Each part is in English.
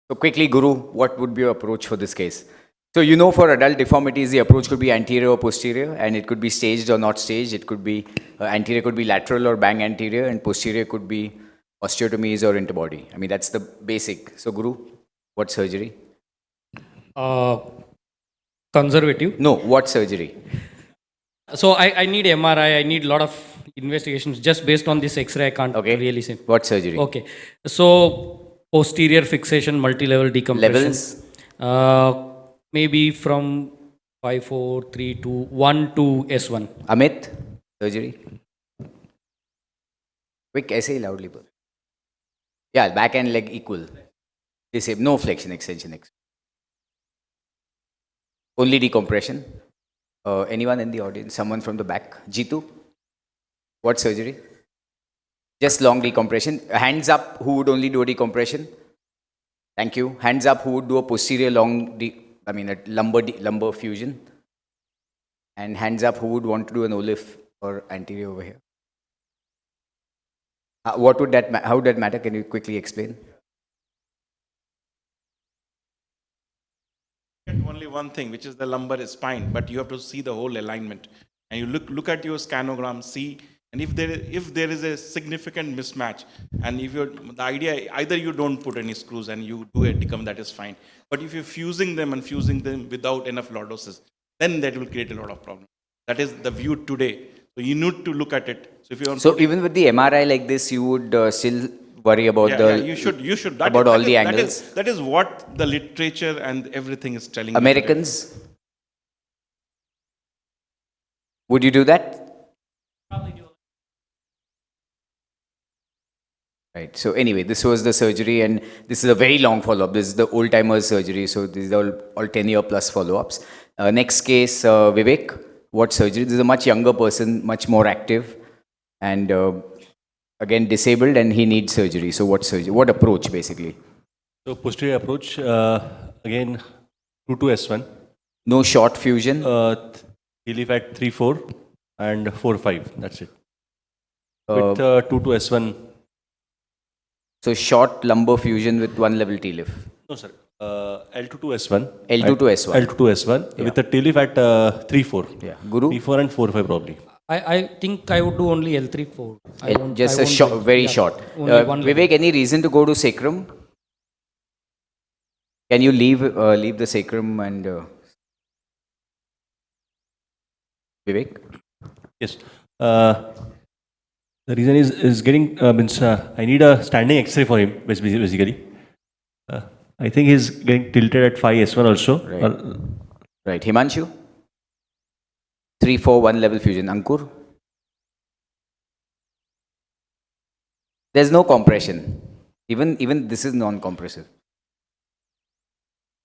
So quickly, Guru, what would be your approach for this case? So you know, for adult deformities, the approach could be anterior or posterior, and it could be staged or not staged. It could be anterior could be lateral or bang anterior, and posterior could be osteotomies or interbody. I mean, that's the basic. So Guru, what surgery? Uh, Conservative. No, what surgery? So I need MRI. I need a lot of investigations just based on this X-ray. I can't really say. What surgery? Okay. So posterior fixation, multi-level decompression. Levels? Maybe from 5, 4, 3, 2, 1 to S1. Amit, surgery? Quick, essay loudly. Yeah, back and leg equal. Disable, no flexion, extension. Only decompression. Anyone in the audience? Someone from the back? Jitu? What surgery? Just long decompression. Hands up who would only do a decompression. Thank you. Hands up who would do a posterior long, a lumbar fusion. And hands up who would want to do an OLIF or anterior over here. How would that matter? Can you quickly explain? Only one thing, which is the lumbar spine, but you have to see the whole alignment. And you look at your scanogram, see, and if there is a significant mismatch, and if the idea, either you don't put any screws and you do a decom, that is fine. But if you're fusing them without enough lordosis, then that will create a lot of problems. That is the view today. So you need to look at it. So if you want even with the MRI like this, you would still worry about you should about all the angles. That is what the literature and everything is telling. Americans, would you do that? Probably do. Right. So anyway, this was the surgery, and this is a very long follow-up. This is the old-timers surgery, so these are all 10-year plus follow-ups. Next case, Vivek. What surgery? This is a much younger person, much more active, and again disabled, and he needs surgery. So what surgery? What approach, basically? So posterior approach, again 2 to S1. No short fusion. He leave at 3-4 and 4-5. That's it. With 2 to S1. So short lumbar fusion with one level T-lift. No, sir. L2 to S1. L2 to S1. L2 to S1 with a T-lift at 3-4. Yeah. Guru? 3-4 and 4-5 probably. I think I would do only L3-4. Just a short, very short. Vivek, any reason to go to sacrum? Can you leave the sacrum and Vivek? Yes. The reason is getting I need a standing X-ray for him basically. I think he's getting tilted at 5S1 also. Right. Himanshu? 3-4 one level fusion. Ankur? There's no compression. Even this is non-compressive.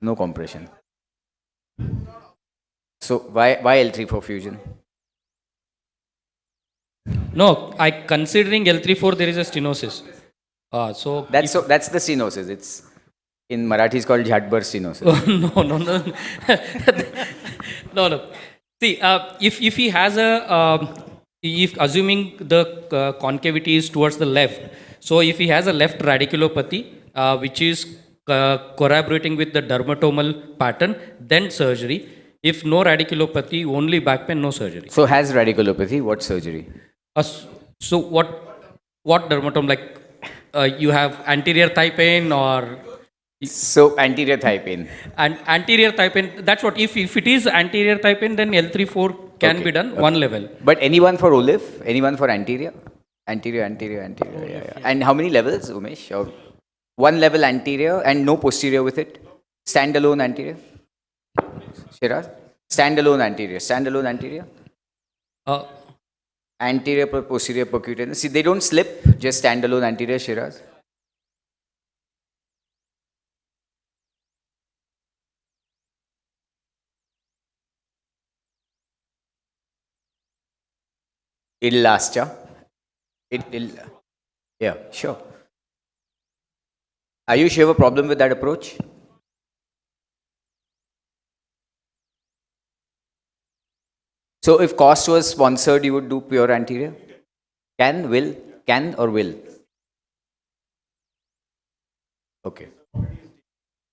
No compression. So why L3-4 fusion? No, considering L3-4 there is a stenosis. So that's the stenosis. It's in Marathi it's called Jhatbar stenosis. No. See, if he has if assuming the concavity is towards the left, so if he has a left radiculopathy, which is corroborating with the dermatomal pattern, then surgery. If no radiculopathy, only back pain, no surgery. So has radiculopathy, what surgery? So what dermatome, like you have anterior thigh pain or? So anterior thigh pain. And anterior thigh pain, that's what, if it is anterior thigh pain, then L3-4 can be done one level. But anyone for OLIF? Anyone for anterior? Anterior. Yeah. And how many levels, Umesh? Or one level anterior and no posterior with it? Standalone anterior? Shiraz? Standalone anterior? Anterior per posterior percutaneous. See, they don't slip, just standalone anterior, Shiraz. It'll last, yeah? Yeah, sure. Are you sure you have a problem with that approach? So if cost was sponsored, you would do pure anterior? Can or will? Okay.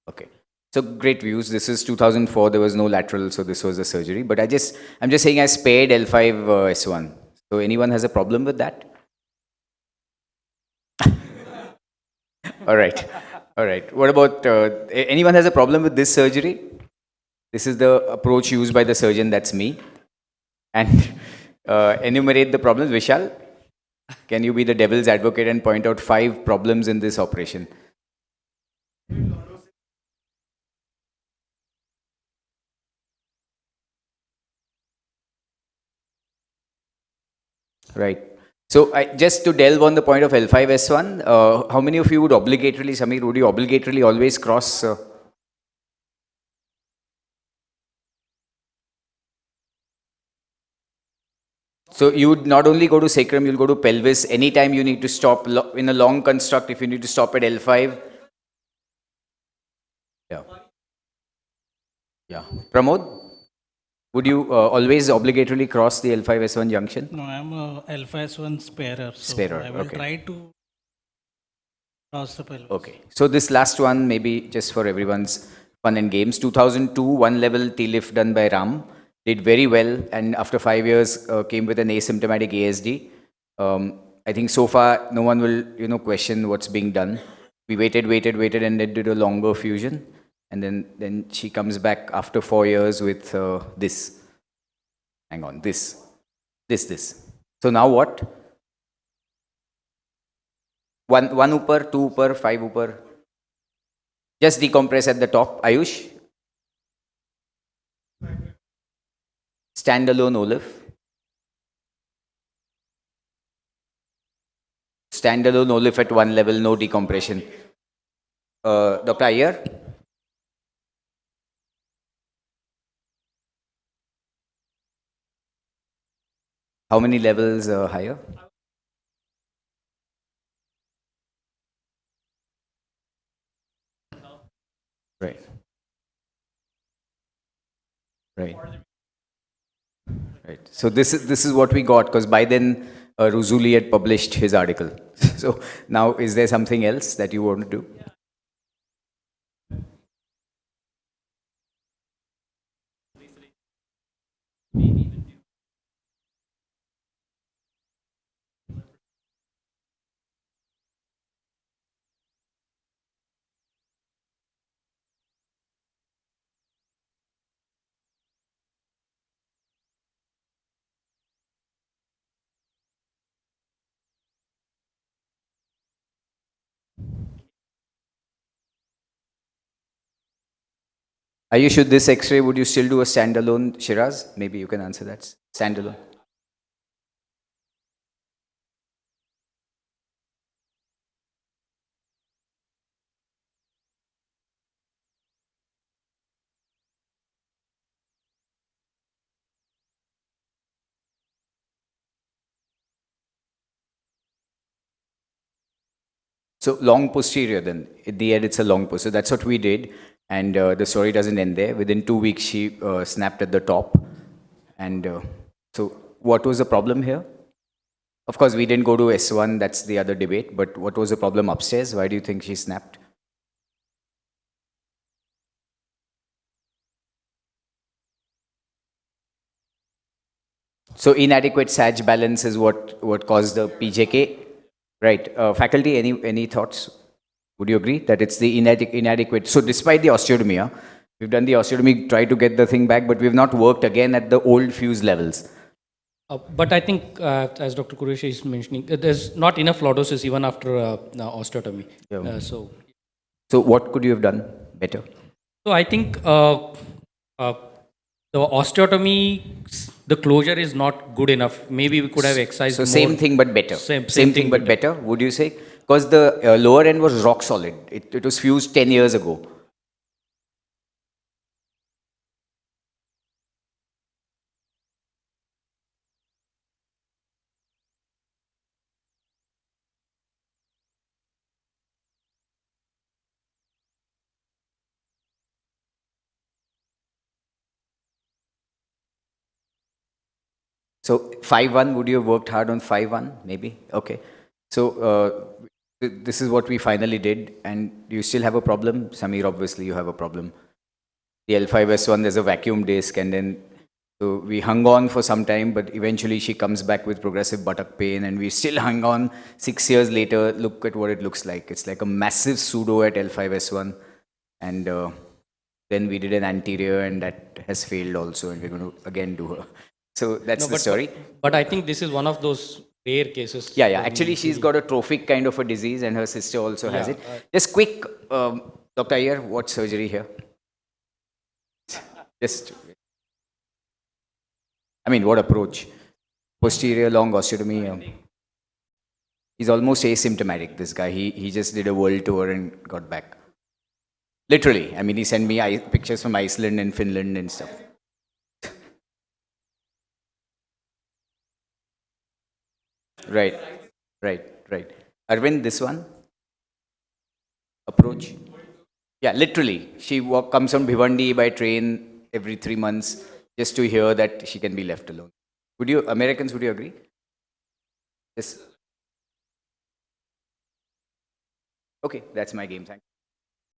Okay. So great views. This is 2004. There was no lateral, so this was a surgery. But I'm just saying I spared L5 S1. So anyone has a problem with that? All right. All right. What about anyone has a problem with this surgery? This is the approach used by the surgeon. That's me. And enumerate the problems. Vishal, can you be the devil's advocate and point out 5 problems in this operation? Right. So just to delve on the point of L5S1, how many of you would obligatorily, Samir, would you obligatorily always cross? So you would not only go to sacrum, you'll go to pelvis. Anytime you need to stop in a long construct, if you need to stop at L5. Yeah. Yeah. Pramod, would you always obligatorily cross the L5S1 junction? No, I'm a alpha S1 sparer, so Sparer, I will okay. try to cross the pelvis. Okay. So this last one, maybe just for everyone's fun and games. 2002, one level T-lift done by Ram. Did very well, and after 5 years came with an asymptomatic ASD. I think so far no one will question what's being done. We waited, and then did a longer fusion, and then she comes back after 4 years with this. Hang on, this. So now what? One upper, 2 upper, 5 upper. Just decompress at the top. Ayush. Standalone Olaf. Standalone Olaf at one level, no decompression. Dr. Iyer? How many levels higher? Right. Right. Right. So this is what we got, because by then Ruzuli had published his article. So now is there something else that you want to do? Are you sure this X-ray, would you still do a standalone, Shiraz? Maybe you can answer that. Standalone. So long posterior then. At the end, it's a long posterior. So that's what we did. And the story doesn't end there. Within 2 weeks, she snapped at the top. And so what was the problem here? Of course, we didn't go to S1. That's the other debate. But what was the problem upstairs? Why do you think she snapped? So inadequate sag balance is what caused the PJK. Right. Faculty, any thoughts? Would you agree that it's the inadequate? So despite the osteotomy, we've done the osteotomy, tried to get the thing back, but we've not worked again at the old fuse levels. But I think, as Dr. Qureshi is mentioning, there's not enough lordosis even after osteotomy. Yeah. So what could you have done better? So I think the osteotomy, the closure is not good enough. Maybe we could have excised So more. same thing but better. Same thing but better, would you say? Because the lower end was rock solid. It was fused 10 years ago. So 5-1, would you have worked hard on 5-1? Maybe. Okay. So This is what we finally did. And do you still have a problem? Samir, obviously you have a problem. The L5S1, there's a vacuum disc, and then so we hung on for some time, but eventually she comes back with progressive buttock pain, and we still hung on. 6 years later, look at what it looks like. It's like a massive pseudo at L5S1, and then we did an anterior, and that has failed also, and we're going to again do her. So that's the story. But I think this is one of those rare cases. Yeah, yeah. Actually, she's got a trophic kind of a disease, and her sister also has Yeah, it. Just quick, Dr. Iyer, what surgery here? Just, I mean, what approach? Posterior long osteotomy. He's almost asymptomatic, this guy. He just did a world tour and got back. Literally. I mean, he sent me pictures from Iceland and Finland and stuff. Right, right. Arvind, this one? Approach? Yeah, literally. She comes from Bhiwandi by train every 3 months just to hear that she can be left alone. Would you, Americans, would you agree? Yes. Okay, that's my game. Thank you.